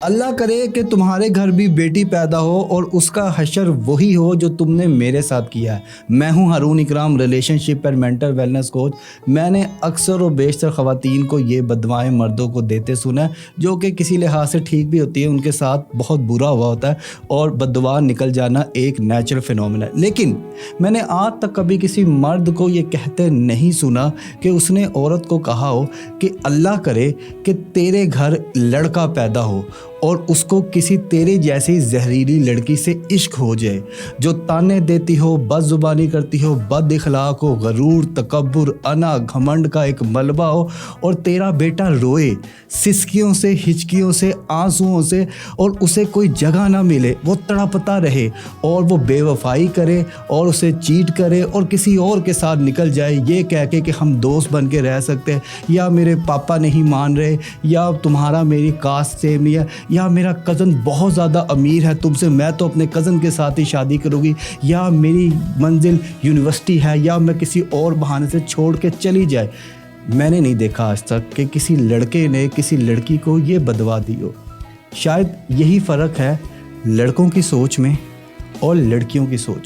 اللہ کرے کہ تمہارے گھر بھی بیٹی پیدا ہو اور اس کا حشر وہی ہو جو تم نے میرے ساتھ کیا ہے۔ میں ہوں ہارون اکرام، ریلیشن شپ اور مینٹل ویلنس کوچ۔ میں نے اکثر و بیشتر خواتین کو یہ بددعائیں مردوں کو دیتے سنا ہے، جو کہ کسی لحاظ سے ٹھیک بھی ہوتی ہے، ان کے ساتھ بہت برا ہوا ہوتا ہے اور بددعا نکل جانا ایک نیچرل فینومینا ہے۔ لیکن میں نے آج تک کبھی کسی مرد کو یہ کہتے نہیں سنا کہ اس نے عورت کو کہا ہو کہ اللہ کرے کہ تیرے گھر لڑکا پیدا ہو اور اس کو کسی تیرے جیسی زہریلی لڑکی سے عشق ہو جائے، جو تانے دیتی ہو، بد زبانی کرتی ہو، بد اخلاق ہو، غرور، تکبر، انا، گھمنڈ کا ایک ملبہ ہو، اور تیرا بیٹا روئے سسکیوں سے، ہچکیوں سے، آنسوؤں سے، اور اسے کوئی جگہ نہ ملے، وہ تڑپتا رہے اور وہ بے وفائی کرے اور اسے چیٹ کرے اور کسی اور کے ساتھ نکل جائے، یہ کہہ کے کہ ہم دوست بن کے رہ سکتے ہیں، یا میرے پاپا نہیں مان رہے، یا تمہارا میری کاسٹ سیم نہیں ہے، یا میرا کزن بہت زیادہ امیر ہے تم سے، میں تو اپنے کزن کے ساتھ ہی شادی کروں گی، یا میری منزل یونیورسٹی ہے، یا میں کسی اور بہانے سے چھوڑ کے چلی جائے۔ میں نے نہیں دیکھا آج تک کہ کسی لڑکے نے کسی لڑکی کو یہ بددعا دی ہو۔ شاید یہی فرق ہے لڑکوں کی سوچ میں اور لڑکیوں کی سوچ میں۔